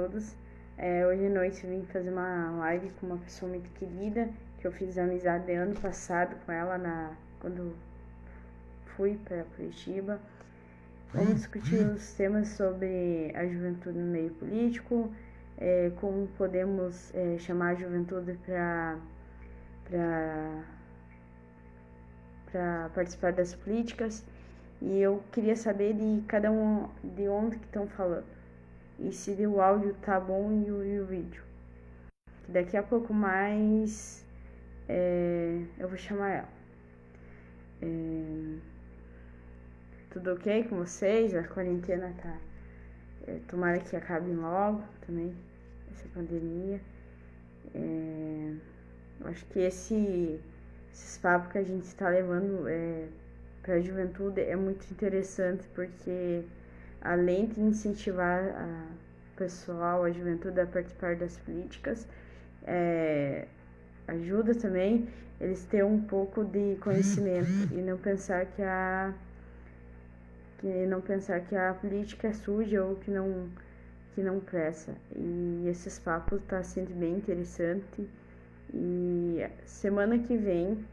todos. Hoje à noite eu vim fazer uma live com uma pessoa muito querida, que eu fiz amizade ano passado com ela quando fui para Curitiba. Vamos discutir os temas sobre a juventude no meio político, como podemos chamar a juventude para participar das políticas. E eu queria saber de cada um de onde que estão falando. E se o áudio tá bom e o vídeo. Daqui a pouco mais eu vou chamar ela. Tudo ok com vocês? A quarentena tá. Tomara que acabe logo também, essa pandemia. Eu acho que esses papos que a gente está levando para a juventude é muito interessante, porque além de incentivar o pessoal, a juventude a participar das políticas, ajuda também eles ter um pouco de conhecimento e não pensar que a política é suja ou que não presta. E esses papos tá sendo bem interessante. E semana que vem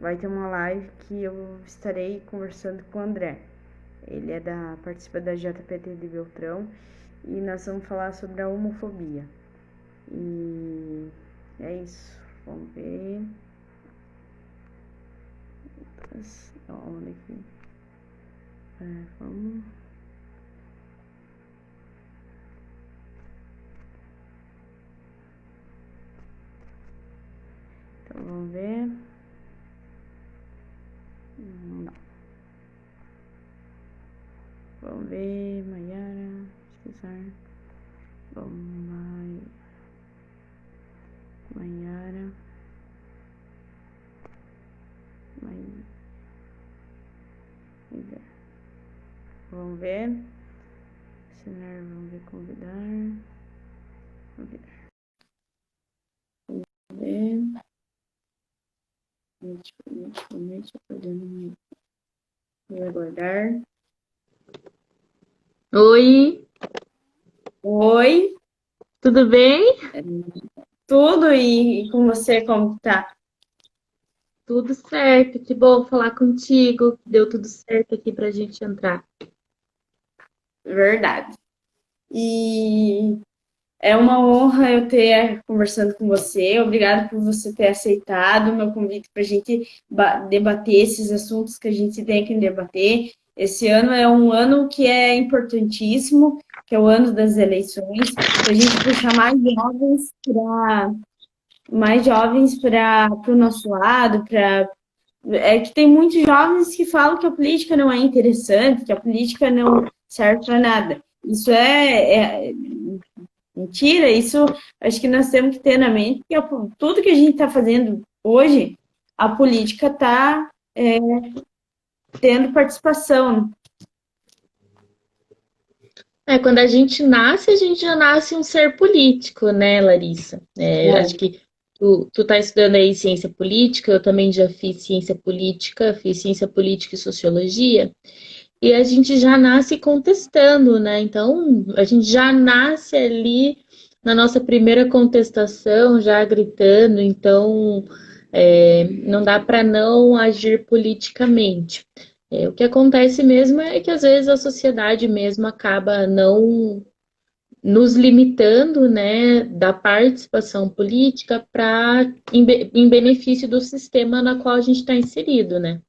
vai ter uma live que eu estarei conversando com o André. Ele participa da JPT de Beltrão e nós vamos falar sobre a homofobia. E é isso. Vamos ver. Onde aqui? Vamos. Então vamos ver. Não. Vamos ver, Maiara, pesquisar. Vamos, Maiara. Vamos ver. Assinar, vamos ver, convidar. Vamos ver. Vou aguardar. Oi, Oi, tudo bem? tudo e com você, como tá? Tudo certo, que bom falar contigo. Deu tudo certo aqui pra gente entrar. Verdade. E é uma honra eu ter conversando com você. Obrigada por você ter aceitado o meu convite para a gente debater esses assuntos que a gente tem que debater. Esse ano é um ano que é importantíssimo, que é o ano das eleições, para a gente puxar mais jovens para o nosso lado, é que tem muitos jovens que falam que a política não é interessante, que a política não serve para nada. Isso é mentira. Isso acho que nós temos que ter na mente que tudo que a gente está fazendo hoje, a política está tendo participação. Quando a gente já nasce um ser político, né, Larissa? Acho que tu tá estudando aí ciência política, eu também já fiz ciência política e sociologia, e a gente já nasce contestando, né? Então, a gente já nasce ali na nossa primeira contestação, já gritando, então não dá para não agir politicamente. O que acontece mesmo é que às vezes a sociedade mesmo acaba não nos limitando, né, da participação política para em benefício do sistema na qual a gente está inserido, né?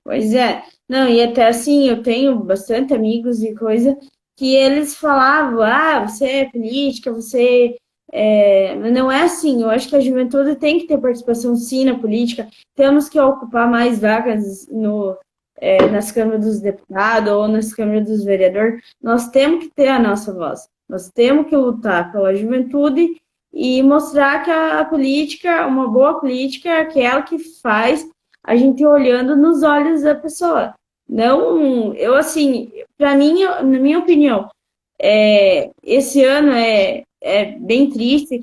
Pois é. Não, e até assim, eu tenho bastante amigos e coisa que eles falavam, você é política, você... não é assim, eu acho que a juventude tem que ter participação sim na política, temos que ocupar mais vagas nas câmaras dos deputados ou nas câmaras dos vereadores, nós temos que ter a nossa voz, nós temos que lutar pela juventude e mostrar que a política, uma boa política, é aquela que faz a gente olhando nos olhos da pessoa. Não, eu assim, para mim, na minha opinião, esse ano é bem triste,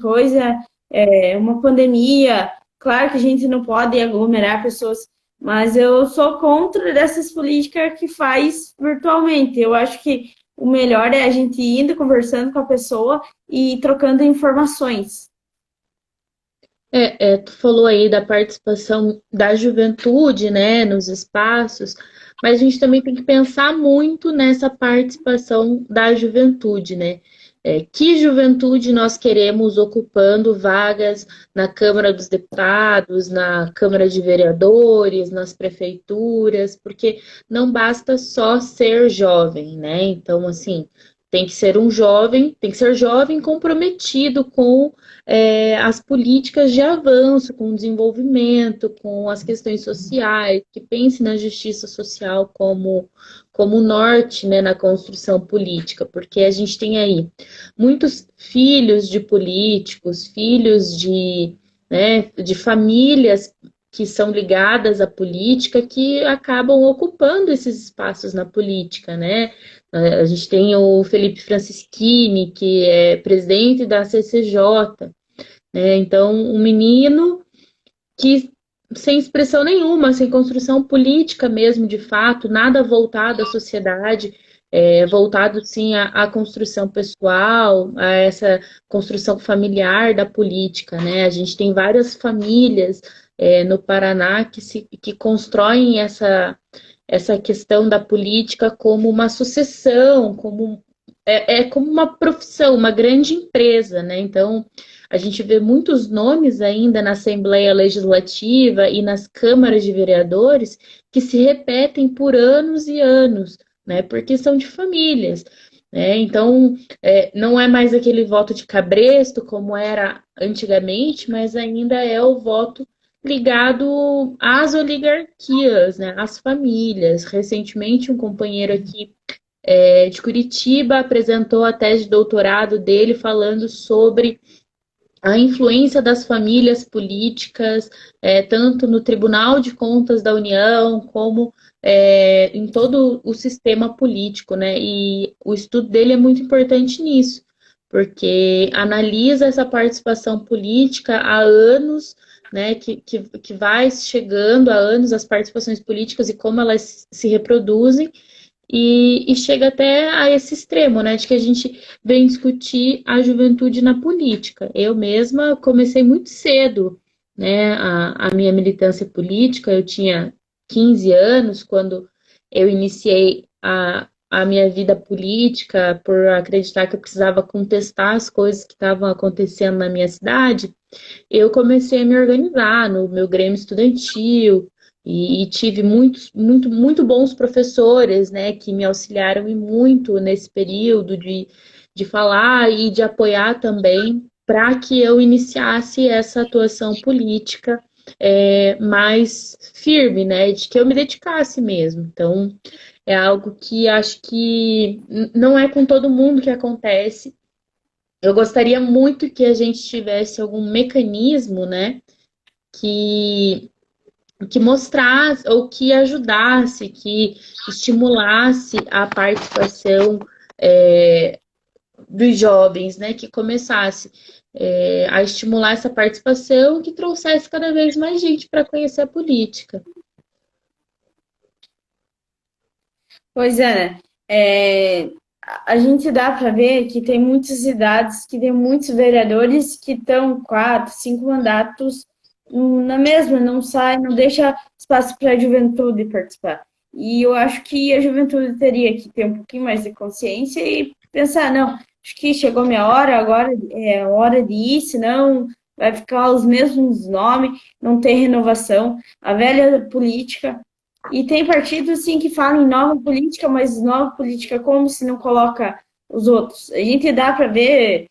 uma pandemia. Claro que a gente não pode aglomerar pessoas, Mas eu sou contra dessas políticas que faz virtualmente. Eu acho que o melhor é a gente indo conversando com a pessoa e trocando informações. Tu falou aí da participação da juventude, né, nos espaços, mas a gente também tem que pensar muito nessa participação da juventude, né? Que juventude nós queremos ocupando vagas na Câmara dos Deputados, na Câmara de Vereadores, nas prefeituras, porque não basta só ser jovem, né? Então, assim, tem que ser um jovem, tem que ser jovem comprometido com as políticas de avanço, com o desenvolvimento, com as questões sociais, que pense na justiça social como norte, né, na construção política, porque a gente tem aí muitos filhos de políticos, filhos de famílias que são ligadas à política, que acabam ocupando esses espaços na política, né? A gente tem o Felipe Francischini, que é presidente da CCJ, né? Então, um menino que sem expressão nenhuma, sem construção política mesmo, de fato, nada voltado à sociedade, voltado sim à construção pessoal, a essa construção familiar da política, né? A gente tem várias famílias no Paraná que constroem essa questão da política como uma sucessão, como uma profissão, uma grande empresa, né? Então, a gente vê muitos nomes ainda na Assembleia Legislativa e nas câmaras de vereadores que se repetem por anos e anos, né? Porque são de famílias. Né? Então, não é mais aquele voto de cabresto como era antigamente, mas ainda é o voto ligado às oligarquias, né? Às famílias. Recentemente, um companheiro aqui de Curitiba apresentou a tese de doutorado dele falando sobre a influência das famílias políticas, tanto no Tribunal de Contas da União, como em todo o sistema político, né? E o estudo dele é muito importante nisso, porque analisa essa participação política há anos, né? Que vai chegando há anos as participações políticas e como elas se reproduzem, e chega até a esse extremo, né, de que a gente vem discutir a juventude na política. Eu mesma comecei muito cedo, né, a minha militância política. Eu tinha 15 anos quando eu iniciei a minha vida política, por acreditar que eu precisava contestar as coisas que estavam acontecendo na minha cidade. Eu comecei a me organizar no meu grêmio estudantil, e tive muito bons professores, né, que me auxiliaram e muito nesse período de falar e de apoiar também para que eu iniciasse essa atuação política mais firme, né, de que eu me dedicasse mesmo. Então, é algo que acho que não é com todo mundo que acontece. Eu gostaria muito que a gente tivesse algum mecanismo, né, que mostrasse ou que ajudasse, que estimulasse a participação dos jovens, né? Que começasse a estimular essa participação, que trouxesse cada vez mais gente para conhecer a política. Pois é, né? A gente dá para ver que tem muitas cidades que tem muitos vereadores que estão 4, 5 mandatos na mesma, não sai, não deixa espaço para a juventude participar. E eu acho que a juventude teria que ter um pouquinho mais de consciência e pensar, não, acho que chegou minha hora, agora é a hora de ir, senão vai ficar os mesmos nomes, não tem renovação. A velha política e tem partidos, sim, que falam em nova política, mas nova política como se não coloca os outros? A gente dá para ver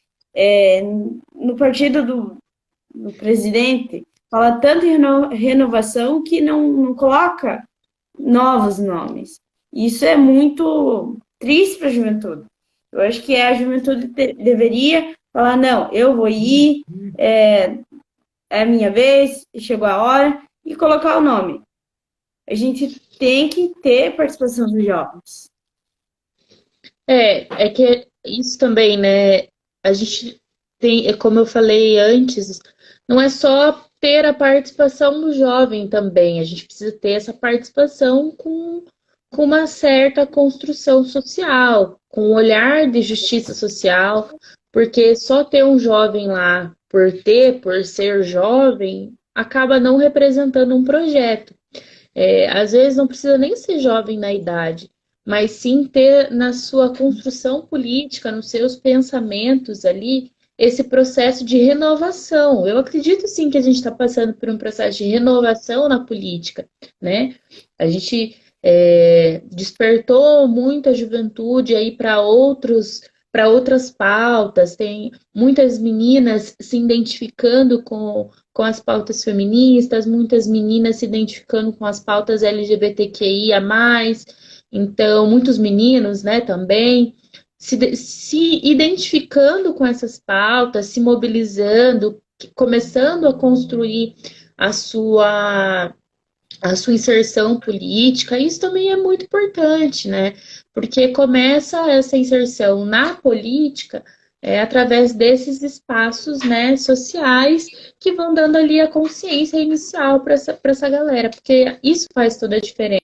no partido do presidente, fala tanto em renovação que não coloca novos nomes. Isso é muito triste para a juventude. Eu acho que a juventude deveria falar, não, eu vou ir, é a minha vez, chegou a hora, e colocar o nome. A gente tem que ter participação dos jovens. É que isso também, né? A gente tem, como eu falei antes, não é só ter a participação do jovem também. A gente precisa ter essa participação com uma certa construção social, com um olhar de justiça social, porque só ter um jovem lá por ser jovem, acaba não representando um projeto. Às vezes não precisa nem ser jovem na idade, mas sim ter na sua construção política, nos seus pensamentos ali, esse processo de renovação. Eu acredito sim que a gente está passando por um processo de renovação na política, né? A gente despertou muito a juventude aí para outras pautas, tem muitas meninas se identificando com as pautas feministas, muitas meninas se identificando com as pautas LGBTQIA+, então muitos meninos, né, também, se identificando com essas pautas, se mobilizando, começando a construir a sua inserção política. Isso também é muito importante, né? Porque começa essa inserção na política através desses espaços, né, sociais que vão dando ali a consciência inicial para essa galera, porque isso faz toda a diferença.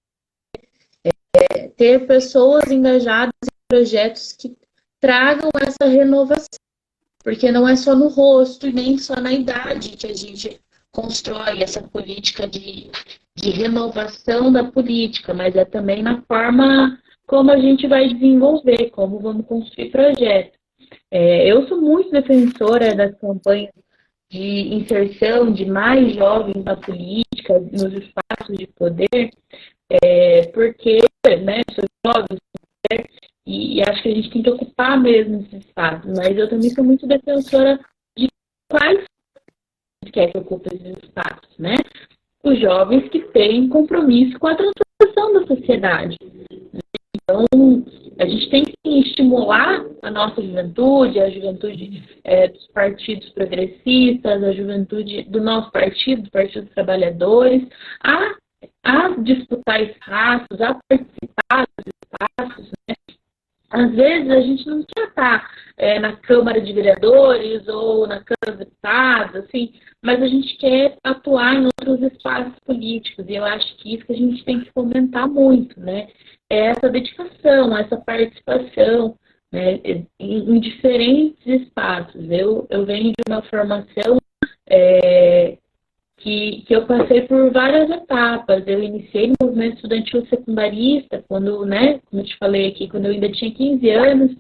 Ter pessoas engajadas em projetos que tragam essa renovação, porque não é só no rosto e nem só na idade que a gente constrói essa política de renovação da política, mas é também na forma como a gente vai desenvolver, como vamos construir projetos. Eu sou muito defensora das campanhas de inserção de mais jovens na política, nos espaços de poder, porque, né, sou jovem, e acho que a gente tem que ocupar mesmo esses espaços, mas eu também sou muito defensora de quais quer que ocupe esses espaços, né? Os jovens que têm compromisso com a transformação da sociedade. Então, a gente tem que estimular a nossa juventude, a juventude dos partidos progressistas, a juventude do nosso partido, do Partido dos Trabalhadores, a disputar espaços, a participar dos espaços, né? Às vezes a gente não quer estar na Câmara de Vereadores ou na Câmara de Deputados, assim, mas a gente quer atuar em outros espaços políticos, e eu acho que isso que a gente tem que fomentar muito, né? Essa dedicação, essa participação, né, em diferentes espaços. Eu venho de uma formação que eu passei por várias etapas. Eu iniciei no movimento estudantil secundarista, quando, né, como eu te falei aqui, quando eu ainda tinha 15 anos.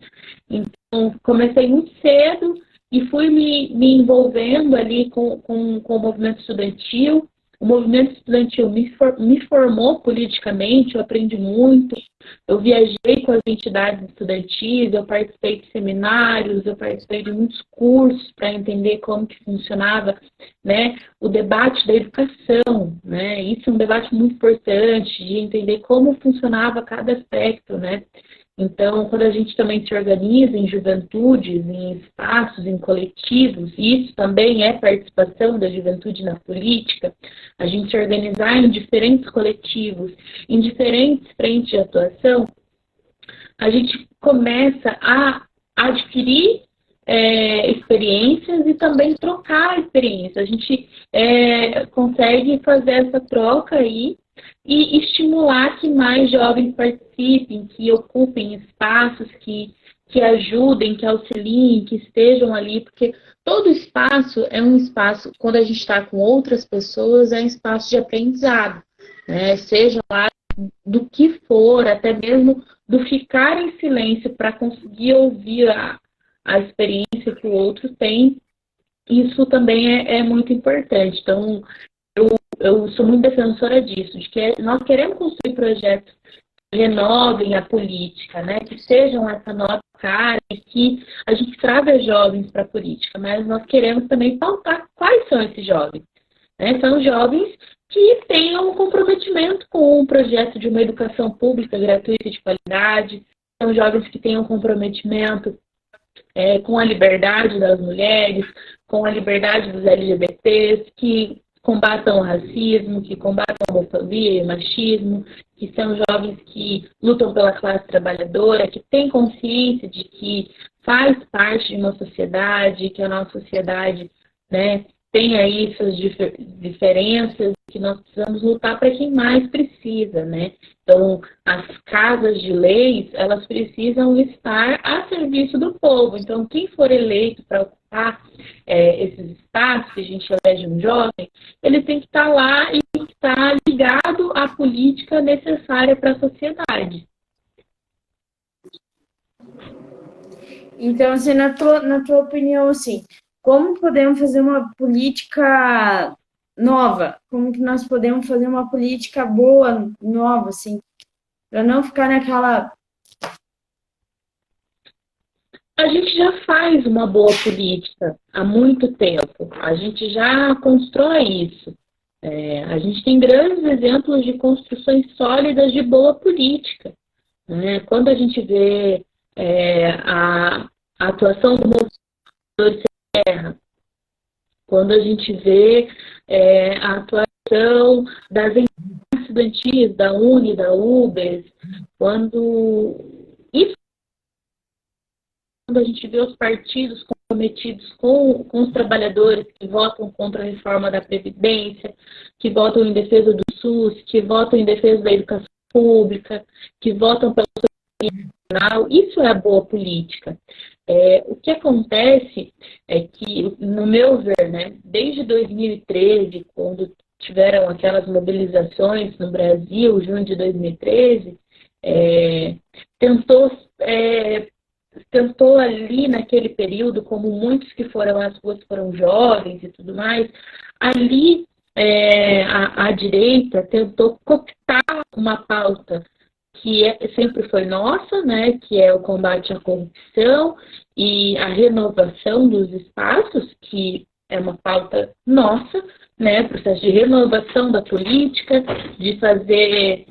Então, comecei muito cedo e fui me envolvendo ali com o movimento estudantil. O movimento estudantil me formou politicamente, eu aprendi muito. Eu viajei com as entidades estudantis, eu participei de seminários, eu participei de muitos cursos para entender como que funcionava, né, o debate da educação, né? Isso é um debate muito importante, de entender como funcionava cada aspecto, né? Então, quando a gente também se organiza em juventudes, em espaços, em coletivos, isso também é participação da juventude na política, a gente se organizar em diferentes coletivos, em diferentes frentes de atuação, a gente começa a adquirir experiências e também trocar experiências. A gente consegue fazer essa troca aí e estimular que mais jovens participem, que ocupem espaços, que ajudem, que auxiliem, que estejam ali, porque todo espaço é um espaço, quando a gente está com outras pessoas, é um espaço de aprendizado, né? Seja lá do que for, até mesmo do ficar em silêncio para conseguir ouvir a experiência que o outro tem, isso também é muito importante. Então, eu sou muito defensora disso, de que nós queremos construir projetos que renovem a política, né? Que sejam essa nova cara, que a gente traga jovens para a política, mas nós queremos também pautar quais são esses jovens, né? São jovens que tenham um comprometimento com o projeto de uma educação pública gratuita e de qualidade, são jovens que tenham um comprometimento com a liberdade das mulheres, com a liberdade dos LGBTs, que combatam o racismo, que combatam a homofobia e o machismo, que são jovens que lutam pela classe trabalhadora, que têm consciência de que faz parte de uma sociedade, que a nossa sociedade, né, tem aí suas diferenças, que nós precisamos lutar para quem mais precisa, né? Então, as casas de leis, elas precisam estar a serviço do povo. Então, quem for eleito para ocupar esses espaços, que a gente elege um jovem, ele tem que estar lá e tem que estar ligado à política necessária para a sociedade. Então, assim, na tua opinião, assim, como podemos fazer uma política nova? Como que nós podemos fazer uma política boa, nova, assim, para não ficar naquela... A gente já faz uma boa política há muito tempo. A gente já constrói isso. A gente tem grandes exemplos de construções sólidas de boa política, né? Quando a gente vê a atuação do movimento sem terra, quando a gente vê a atuação das entidades estudantis, da Uni, da UBS, quando a gente vê os partidos comprometidos com os trabalhadores que votam contra a reforma da Previdência, que votam em defesa do SUS, que votam em defesa da educação pública, que votam pela soberania nacional, isso é a boa política. O que acontece é que, no meu ver, né, desde 2013, quando tiveram aquelas mobilizações no Brasil, junho de 2013, tentou ali naquele período, como muitos que foram às ruas foram jovens e tudo mais, ali a direita tentou cooptar uma pauta que sempre foi nossa, né, que é o combate à corrupção e a renovação dos espaços, que é uma pauta nossa, né, processo de renovação da política, de fazer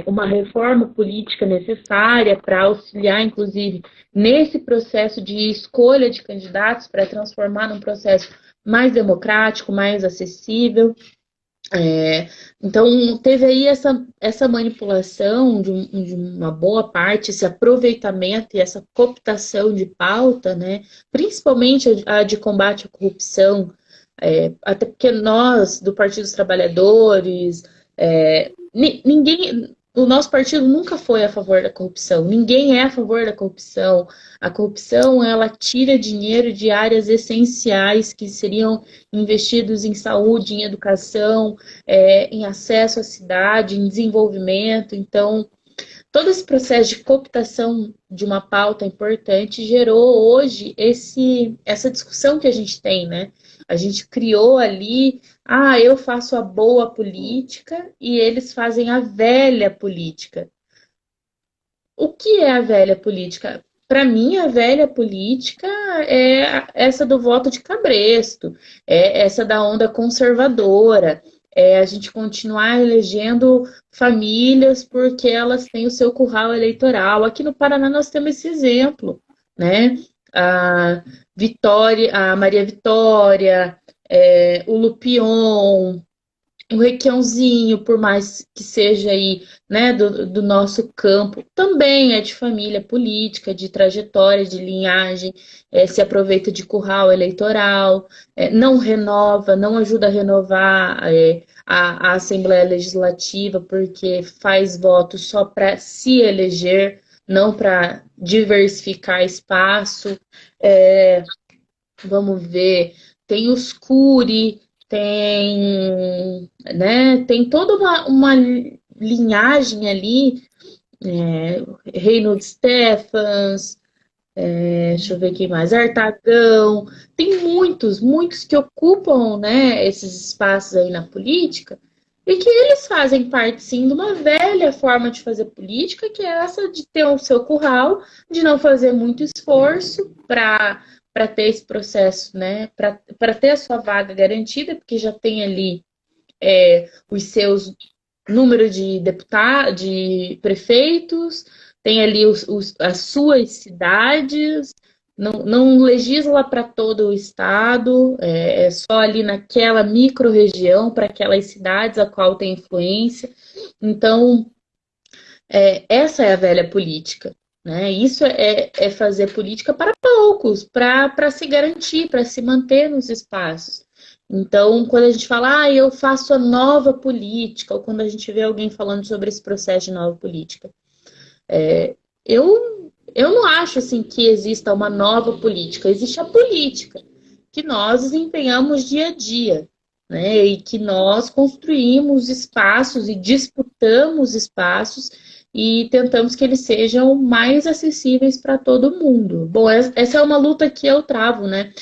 uma reforma política necessária para auxiliar, inclusive, nesse processo de escolha de candidatos para transformar num processo mais democrático, mais acessível. Então, teve aí essa manipulação de uma boa parte, esse aproveitamento e essa cooptação de pauta, né, principalmente a de combate à corrupção, até porque nós, do Partido dos Trabalhadores, o nosso partido nunca foi a favor da corrupção, ninguém é a favor da corrupção. A corrupção, ela tira dinheiro de áreas essenciais que seriam investidos em saúde, em educação, em acesso à cidade, em desenvolvimento. Então, todo esse processo de cooptação de uma pauta importante gerou hoje essa discussão que a gente tem, né? A gente criou ali, eu faço a boa política e eles fazem a velha política. O que é a velha política? Para mim, a velha política é essa do voto de cabresto, é essa da onda conservadora, é a gente continuar elegendo famílias porque elas têm o seu curral eleitoral. Aqui no Paraná nós temos esse exemplo, né? A Maria Vitória, o Lupion, o Requiãozinho, por mais que seja aí, né, do nosso campo, também é de família política, de trajetória, de linhagem, se aproveita de curral eleitoral, não renova, não ajuda a renovar a Assembleia Legislativa, porque faz votos só para se eleger, não para diversificar espaço. Vamos ver, tem os Cury, tem toda uma linhagem ali, Reinhold Stephens, deixa eu ver quem mais, Artagão, tem muitos que ocupam, né, esses espaços aí na política, e que eles fazem parte, sim, de uma velha forma de fazer política, que é essa de ter o seu curral, de não fazer muito esforço para ter esse processo, né, para ter a sua vaga garantida, porque já tem ali os seus número de deputados, de prefeitos, tem ali as suas cidades, não legisla para todo o estado, é só ali naquela micro-região, para aquelas cidades a qual tem influência. Então, essa é a velha política. Né? Isso é fazer política para poucos, para se garantir, para se manter nos espaços. Então, quando a gente fala, eu faço a nova política, ou quando a gente vê alguém falando sobre esse processo de nova política, eu não acho assim que exista uma nova política, existe a política que nós desempenhamos dia a dia, né? E que nós construímos espaços e disputamos espaços e tentamos que eles sejam mais acessíveis para todo mundo. Bom, essa é uma luta que eu travo, né?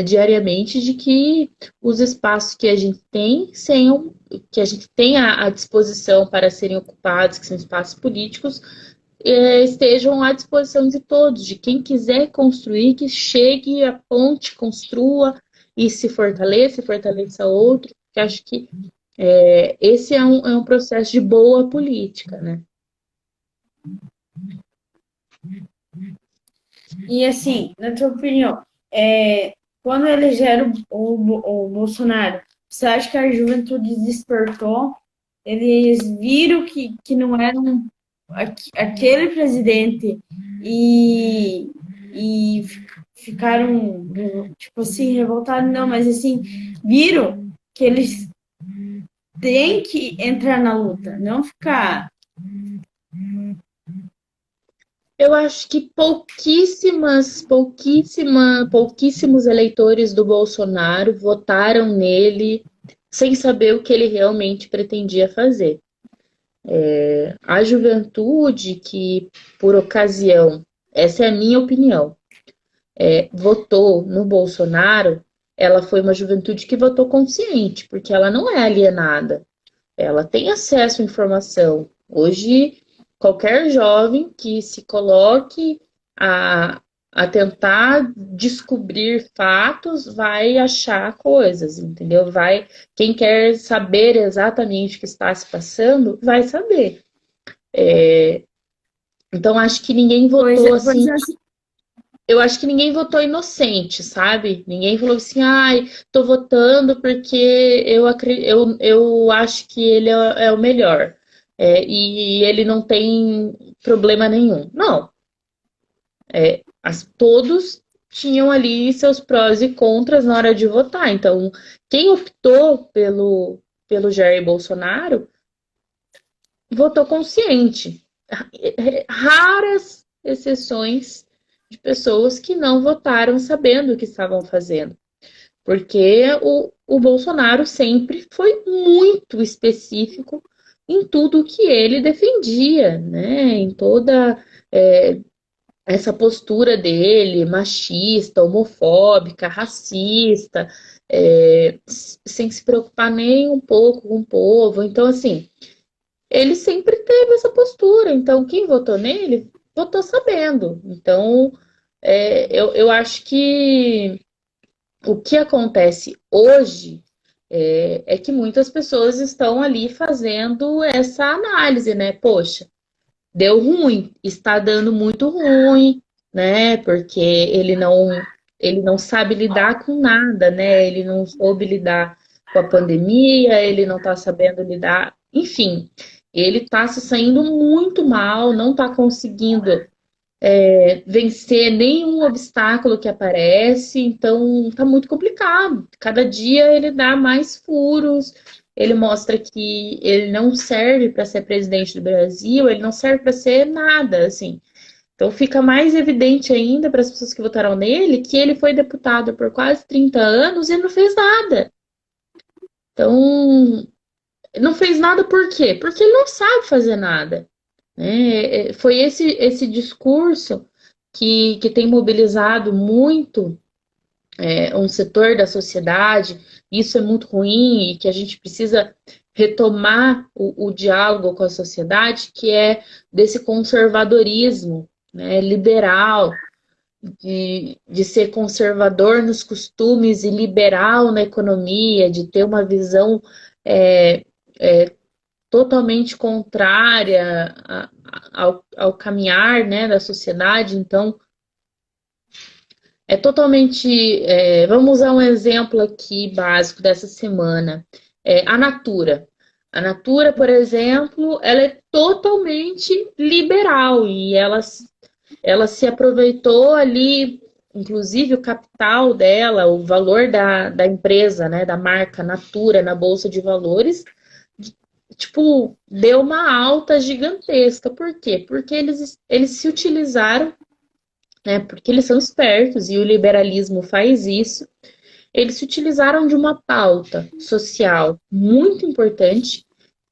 Diariamente, de que os espaços que a gente tem sejam, que a gente tenha à disposição para serem ocupados, que são espaços políticos, estejam à disposição de todos, de quem quiser construir, que chegue, aponte, construa e se fortaleça outro, que acho que esse é um processo de boa política, né? E assim, na tua opinião, quando elegeram o Bolsonaro, você acha que a juventude despertou? Eles viram que não era aquele presidente e ficaram, tipo assim, revoltados, não, mas assim, viram que eles têm que entrar na luta, não ficar. Eu acho que pouquíssimos eleitores do Bolsonaro votaram nele sem saber o que ele realmente pretendia fazer. A juventude que, por ocasião, essa é a minha opinião, votou no Bolsonaro, ela foi uma juventude que votou consciente, porque ela não é alienada, ela tem acesso à informação. Hoje, qualquer jovem que se coloque a tentar descobrir fatos vai achar coisas, entendeu? Quem quer saber exatamente o que está se passando, vai saber. Então, acho que ninguém votou assim. Eu acho que ninguém votou inocente, sabe? Ninguém falou assim, tô votando porque eu acho que ele é o melhor. E ele não tem problema nenhum. Não. Todos tinham ali seus prós e contras na hora de votar. Então, quem optou pelo Jair Bolsonaro votou consciente. Raras exceções de pessoas que não votaram sabendo o que estavam fazendo. Porque o Bolsonaro sempre foi muito específico em tudo que ele defendia, né? Em toda essa postura dele, machista, homofóbica, racista, sem se preocupar nem um pouco com o povo. Então, assim, ele sempre teve essa postura. Então, quem votou nele, votou sabendo. Então, eu acho que o que acontece hoje que muitas pessoas estão ali fazendo essa análise, né? Poxa, deu ruim, está dando muito ruim, né? Porque ele não sabe lidar com nada, né? Ele não soube lidar com a pandemia, ele não está sabendo lidar, enfim, ele está se saindo muito mal, não está conseguindo vencer nenhum obstáculo que aparece, então tá muito complicado. Cada dia ele dá mais furos, ele mostra que ele não serve para ser presidente do Brasil, ele não serve para ser nada, assim. Então fica mais evidente ainda para as pessoas que votaram nele que ele foi deputado por quase 30 anos e não fez nada. Então, não fez nada por quê? Porque ele não sabe fazer nada. Foi esse discurso que tem mobilizado muito um setor da sociedade. Isso é muito ruim e que a gente precisa retomar o diálogo com a sociedade, que é desse conservadorismo, né, liberal, de ser conservador nos costumes e liberal na economia, de ter uma visão totalmente contrária ao caminhar, né, da sociedade. Então, totalmente. Vamos usar um exemplo aqui básico dessa semana. A Natura. A Natura, por exemplo, ela é totalmente liberal e ela se aproveitou ali inclusive o capital dela, o valor da empresa, né, da marca Natura na Bolsa de Valores, tipo, deu uma alta gigantesca. Por quê? Porque eles se utilizaram, né, porque eles são espertos e o liberalismo faz isso. Eles se utilizaram de uma pauta social muito importante,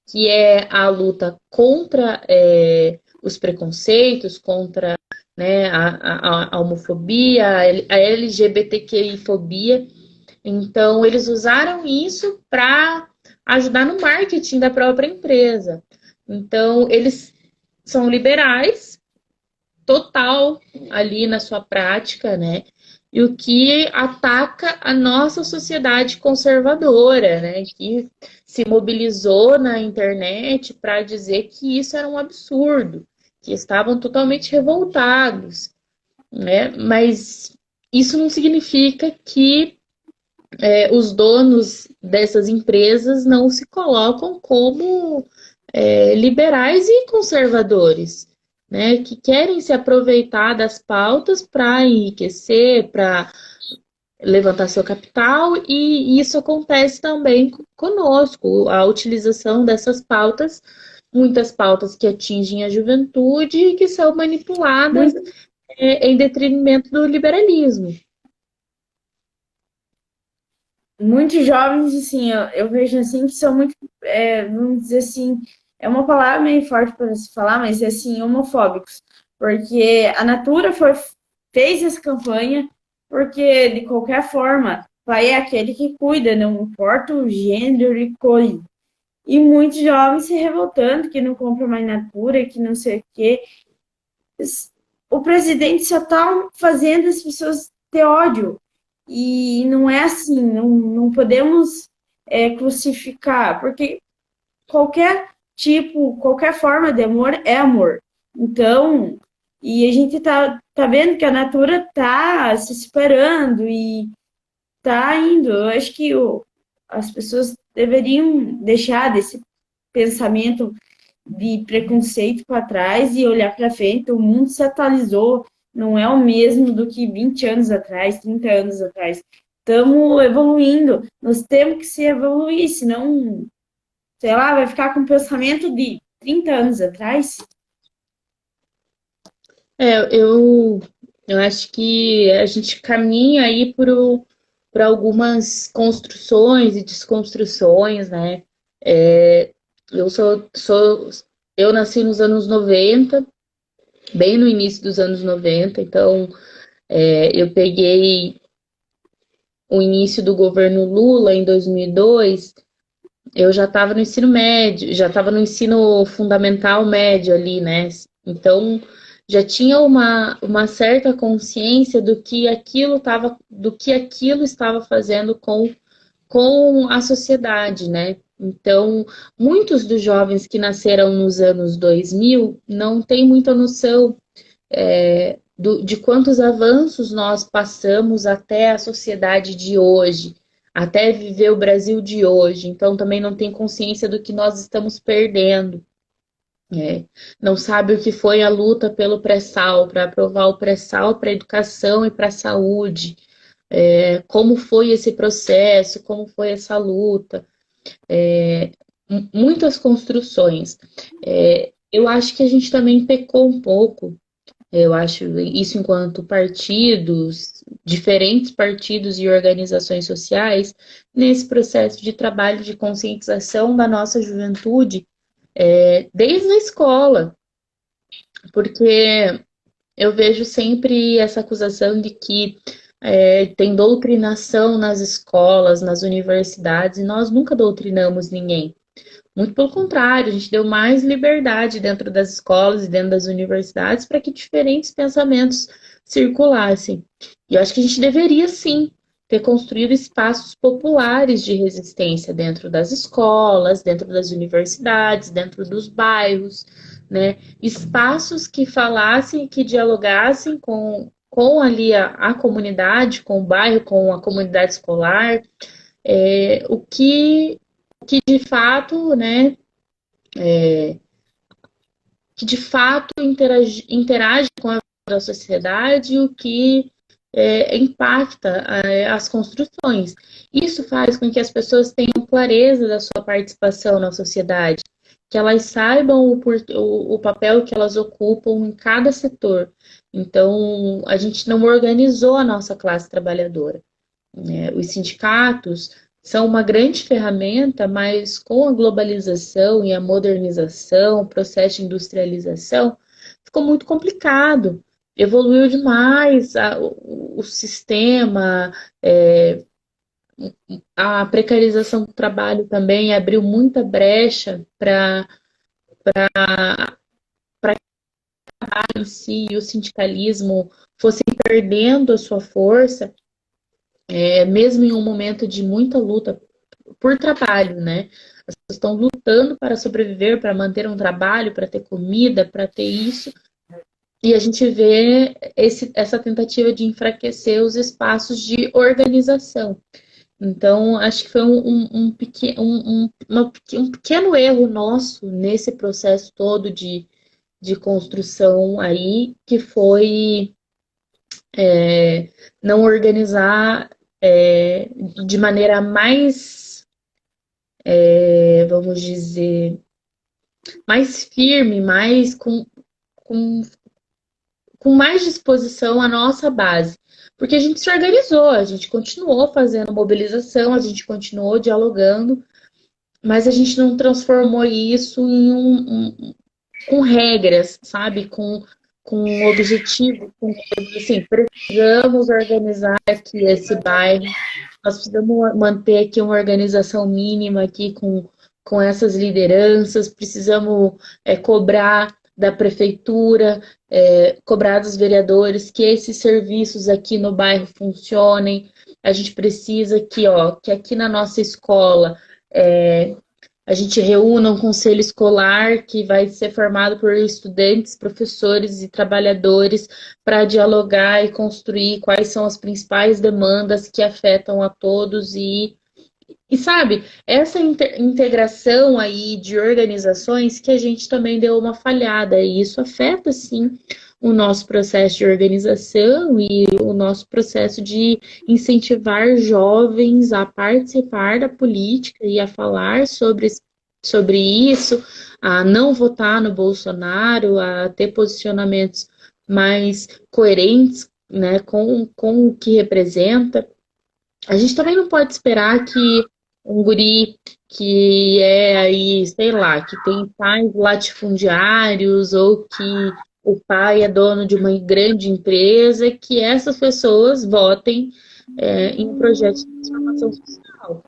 que é a luta contra os preconceitos, contra, né, a homofobia, a LGBTQI-fobia. Então, eles usaram isso para ajudar no marketing da própria empresa. Então, eles são liberais, total, ali na sua prática, né? E o que ataca a nossa sociedade conservadora, né? Que se mobilizou na internet para dizer que isso era um absurdo, que estavam totalmente revoltados, né? Mas isso não significa que os donos dessas empresas não se colocam como liberais e conservadores, né, que querem se aproveitar das pautas para enriquecer, para levantar seu capital, e isso acontece também conosco, a utilização dessas pautas, muitas pautas que atingem a juventude e que são manipuladas Muito, em detrimento do liberalismo. muitos jovens, assim, eu vejo assim que são muito, vamos dizer assim, é uma palavra meio forte para se falar, mas é assim, homofóbicos. Porque a Natura fez essa campanha, porque de qualquer forma, pai é aquele que cuida, não importa o gênero e coisa. E muitos jovens se revoltando, que não compram mais Natura, que não sei o quê. O presidente só está fazendo as pessoas ter ódio. E não é assim, não podemos crucificar, porque qualquer tipo, qualquer forma de amor é amor. Então, e a gente tá vendo que a Natura tá se superando e tá indo. Eu acho que as pessoas deveriam deixar desse pensamento de preconceito para trás e olhar para frente. O mundo se atualizou, não é o mesmo do que 20 anos atrás, 30 anos atrás. Estamos evoluindo, nós temos que se evoluir, senão, sei lá, vai ficar com o pensamento de 30 anos atrás. Eu acho que a gente caminha aí por algumas construções e desconstruções, né? É, eu eu nasci nos anos 90, bem no início dos anos 90, então eu peguei o início do governo Lula em 2002, eu já estava no ensino médio, já estava no ensino fundamental médio ali, né? Então já tinha uma certa consciência do que aquilo estava fazendo com a sociedade, né? Então, muitos dos jovens que nasceram nos anos 2000 não têm muita noção de quantos avanços nós passamos até a sociedade de hoje, até viver o Brasil de hoje. Então, também não tem consciência do que nós estamos perdendo. Não sabe o que foi a luta pelo pré-sal, para aprovar o pré-sal para a educação e para a saúde. Como foi esse processo, como foi essa luta. Muitas construções. Eu acho que a gente também pecou um pouco. Eu acho isso enquanto partidos, diferentes partidos e organizações sociais, nesse processo de trabalho de conscientização da nossa juventude, desde a escola, porque eu vejo sempre essa acusação de que tem doutrinação nas escolas, nas universidades, e nós nunca doutrinamos ninguém. Muito pelo contrário, a gente deu mais liberdade dentro das escolas e dentro das universidades para que diferentes pensamentos circulassem. E eu acho que a gente deveria, sim, ter construído espaços populares de resistência dentro das escolas, dentro das universidades, dentro dos bairros, né? Espaços que falassem, que dialogassem com ali a comunidade, com o bairro, com a comunidade escolar, o que de fato, né, que de fato interage com a sociedade, o que impacta as construções. Isso faz com que as pessoas tenham clareza da sua participação na sociedade, que elas saibam o papel que elas ocupam em cada setor. Então, a gente não organizou a nossa classe trabalhadora, né? Os sindicatos são uma grande ferramenta, mas com a globalização e a modernização, o processo de industrialização, ficou muito complicado. Evoluiu demais o sistema, a precarização do trabalho também abriu muita brecha para em si e o sindicalismo fossem perdendo a sua força, mesmo em um momento de muita luta por trabalho, né? As pessoas estão lutando para sobreviver, para manter um trabalho, para ter comida, para ter isso. E a gente vê essa tentativa de enfraquecer os espaços de organização. Então, acho que foi um pequeno erro nosso nesse processo todo de construção aí, que foi não organizar de maneira mais, vamos dizer, mais firme, mais com mais disposição a nossa base. Porque a gente se organizou, a gente continuou fazendo mobilização, a gente continuou dialogando, mas a gente não transformou isso em com regras, sabe? Com objetivo, com coisas assim, precisamos organizar aqui esse bairro, nós precisamos manter aqui uma organização mínima aqui com essas lideranças, precisamos cobrar da prefeitura, cobrar dos vereadores que esses serviços aqui no bairro funcionem. A gente precisa que aqui na nossa escola a gente reúna um conselho escolar que vai ser formado por estudantes, professores e trabalhadores para dialogar e construir quais são as principais demandas que afetam a todos e sabe, essa integração aí de organizações que a gente também deu uma falhada, e isso afeta, sim, o nosso processo de organização e o nosso processo de incentivar jovens a participar da política e a falar sobre isso, a não votar no Bolsonaro, a ter posicionamentos mais coerentes, né, com o que representa. A gente também não pode esperar que um guri que é aí, sei lá, que tem pais latifundiários ou que o pai é dono de uma grande empresa, que essas pessoas votem em projetos de transformação social.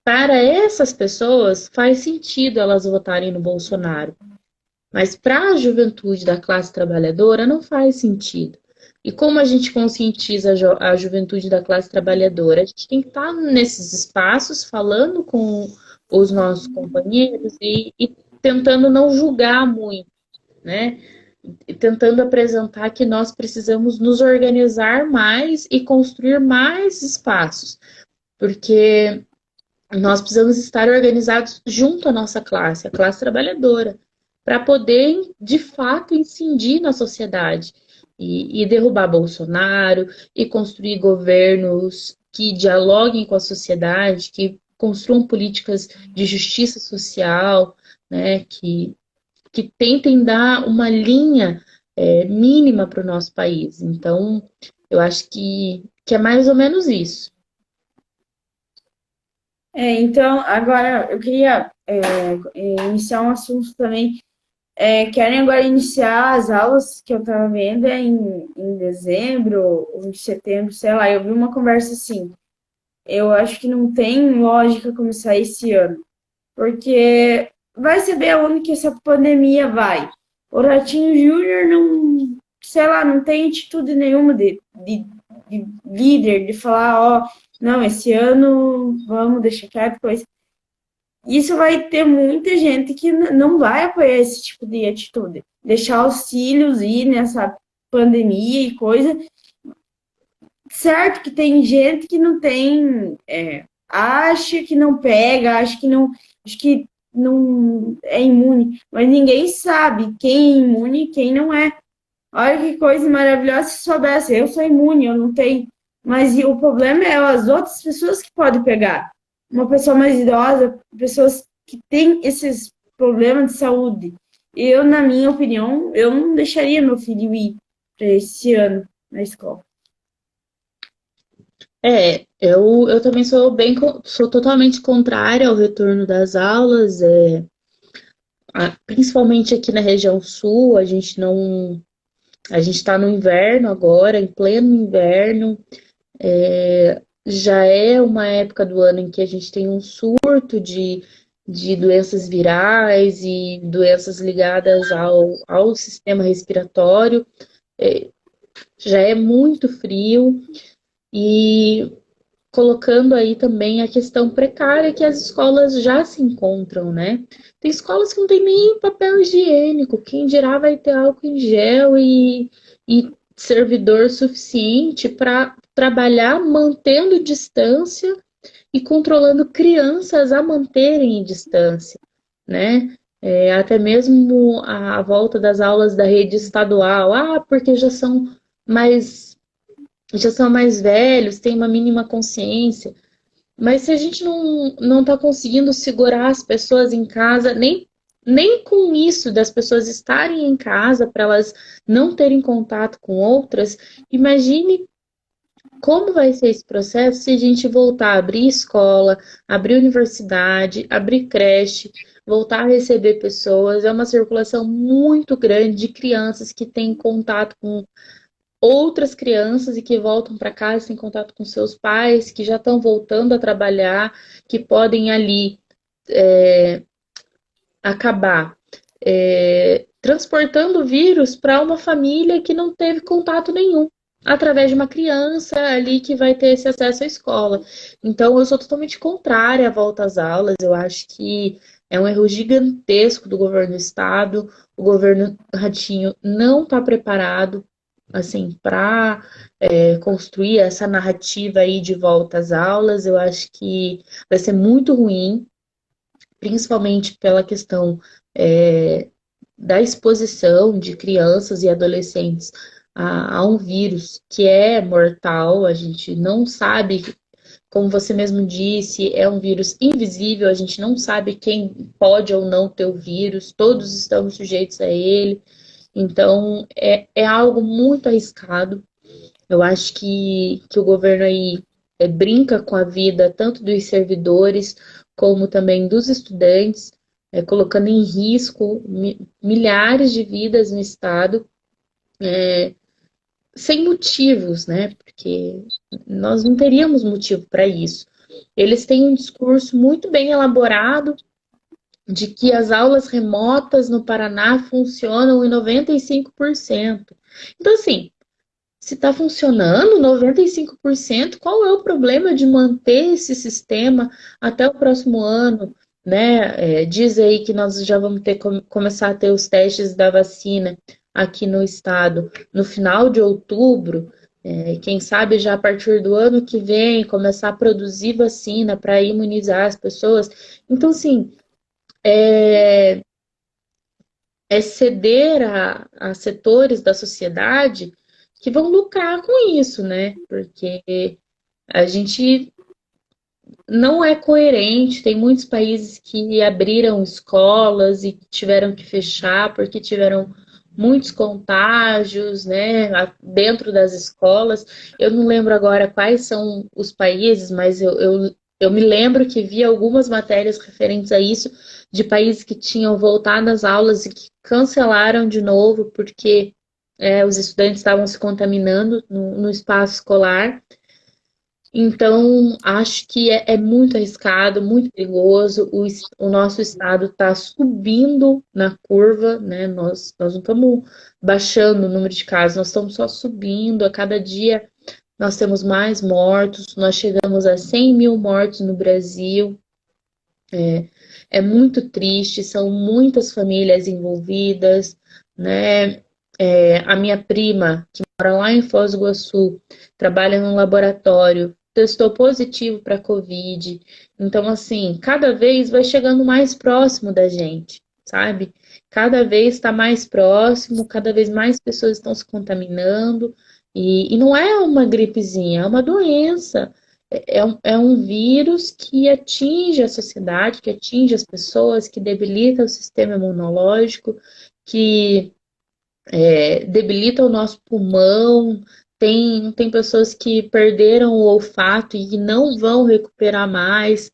Para essas pessoas, faz sentido elas votarem no Bolsonaro. Mas para a juventude da classe trabalhadora, não faz sentido. E como a gente conscientiza a juventude da classe trabalhadora? A gente tem que estar nesses espaços, falando com os nossos companheiros e tentando não julgar muito, né? E tentando apresentar que nós precisamos nos organizar mais e construir mais espaços, porque nós precisamos estar organizados junto à nossa classe, a classe trabalhadora, para poder, de fato, incidir na sociedade e derrubar Bolsonaro e construir governos que dialoguem com a sociedade, que construam políticas de justiça social, né, que tentem dar uma linha mínima para o nosso país. Então, eu acho que é mais ou menos isso. Então, agora eu queria iniciar um assunto também. Querem agora iniciar as aulas que eu estava vendo em dezembro ou em setembro, sei lá. Eu vi uma conversa assim. Eu acho que não tem lógica começar esse ano, porque vai saber aonde que essa pandemia vai. O Ratinho Júnior não, sei lá, não tem atitude nenhuma de líder, de falar, não, esse ano vamos deixar quieto, coisa. Isso vai ter muita gente que não vai apoiar esse tipo de atitude. Deixar os filhos ir nessa pandemia e coisa. Certo que tem gente que não tem, acha que não pega, acha que não é imune, mas ninguém sabe quem é imune e quem não é. Olha que coisa maravilhosa se soubesse. Eu sou imune, eu não tenho. Mas o problema é as outras pessoas que podem pegar. Uma pessoa mais idosa, pessoas que têm esses problemas de saúde. Eu, na minha opinião, eu não deixaria meu filho ir para esse ano na escola. Eu também sou totalmente contrária ao retorno das aulas, principalmente aqui na região sul, a gente está no inverno agora, em pleno inverno, já é uma época do ano em que a gente tem um surto de doenças virais e doenças ligadas ao sistema respiratório, já é muito frio e colocando aí também a questão precária que as escolas já se encontram, né? Tem escolas que não tem nem papel higiênico, quem dirá vai ter álcool em gel e servidor suficiente para trabalhar mantendo distância e controlando crianças a manterem distância, né? Até mesmo a volta das aulas da rede estadual, porque mais já são mais velhos, têm uma mínima consciência. Mas se a gente não está conseguindo segurar as pessoas em casa, nem com isso das pessoas estarem em casa para elas não terem contato com outras, imagine como vai ser esse processo se a gente voltar a abrir escola, abrir universidade, abrir creche, voltar a receber pessoas. É uma circulação muito grande de crianças que têm contato com outras crianças e que voltam para casa sem contato com seus pais, que já estão voltando a trabalhar, que podem ali acabar transportando o vírus para uma família que não teve contato nenhum, através de uma criança ali que vai ter esse acesso à escola. Então, eu sou totalmente contrária à volta às aulas, eu acho que é um erro gigantesco do governo do estado, o governo Ratinho não está preparado assim, para construir essa narrativa aí de volta às aulas. Eu acho que vai ser muito ruim, principalmente pela questão da exposição de crianças e adolescentes a um vírus que é mortal. A gente não sabe, como você mesmo disse, é um vírus invisível, a gente não sabe quem pode ou não ter o vírus, todos estamos sujeitos a ele. Então, é algo muito arriscado. Eu acho que o governo aí brinca com a vida tanto dos servidores como também dos estudantes, colocando em risco milhares de vidas no estado, sem motivos, né? Porque nós não teríamos motivo para isso. Eles têm um discurso muito bem elaborado de que as aulas remotas no Paraná funcionam em 95%. Então, assim, se está funcionando 95%, qual é o problema de manter esse sistema até o próximo ano? Né? Diz aí que nós já vamos começar a ter os testes da vacina aqui no estado no final de outubro. Quem sabe já a partir do ano que vem começar a produzir vacina para imunizar as pessoas. Então, assim, ceder a setores da sociedade que vão lucrar com isso, né? Porque a gente não é coerente. Tem muitos países que abriram escolas e tiveram que fechar porque tiveram muitos contágios, né, dentro das escolas. Eu não lembro agora quais são os países, mas eu me lembro que vi algumas matérias referentes a isso, de países que tinham voltado às aulas e que cancelaram de novo porque os estudantes estavam se contaminando no espaço escolar. Então, acho que é muito arriscado, muito perigoso. O nosso estado está subindo na curva, né? Nós não estamos baixando o número de casos, nós estamos só subindo. A cada dia nós temos mais mortos, nós chegamos a 100 mil mortos no Brasil. É muito triste, são muitas famílias envolvidas, né? A minha prima, que mora lá em Foz do Iguaçu, trabalha num laboratório, testou positivo para Covid. Então, assim, cada vez vai chegando mais próximo da gente, sabe? Cada vez está mais próximo, cada vez mais pessoas estão se contaminando. E não é uma gripezinha, é uma doença. É um vírus que atinge a sociedade, que atinge as pessoas, que debilita o sistema imunológico, que debilita o nosso pulmão. Tem pessoas que perderam o olfato e não vão recuperar mais.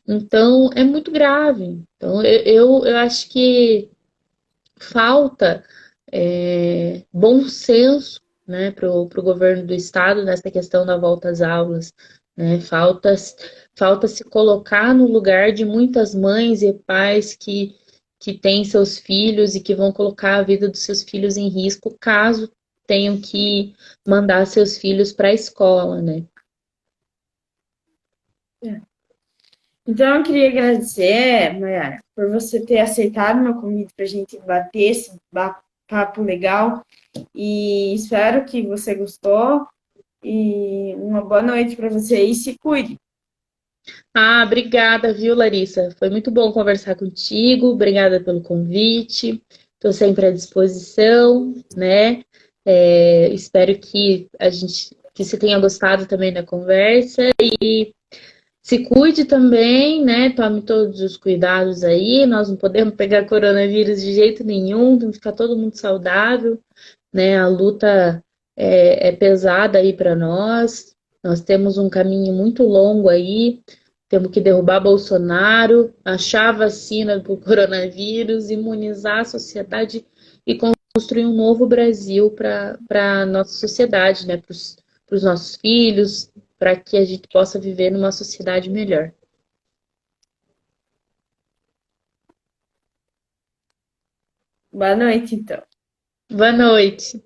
Então, é muito grave. Então, eu acho que falta bom senso, né, para o governo do estado nessa questão da volta às aulas, né? Falta se colocar no lugar de muitas mães e pais que têm seus filhos e que vão colocar a vida dos seus filhos em risco caso tenham que mandar seus filhos para a escola, né? Então, eu queria agradecer, Mayara, por você ter aceitado meu convite para a gente bater esse papo legal e espero que você gostou e uma boa noite para você e se cuide. Ah, obrigada, viu, Larissa? Foi muito bom conversar contigo. Obrigada pelo convite. Estou sempre à disposição, né? Espero que você tenha gostado também da conversa e se cuide também, né? Tome todos os cuidados aí. Nós não podemos pegar coronavírus de jeito nenhum, tem que ficar todo mundo saudável, né? A luta é pesada aí para nós. Nós temos um caminho muito longo aí. Temos que derrubar Bolsonaro, achar a vacina do coronavírus, imunizar a sociedade e construir um novo Brasil para a nossa sociedade, né? Para os nossos filhos, para que a gente possa viver numa sociedade melhor. Boa noite, então. Boa noite.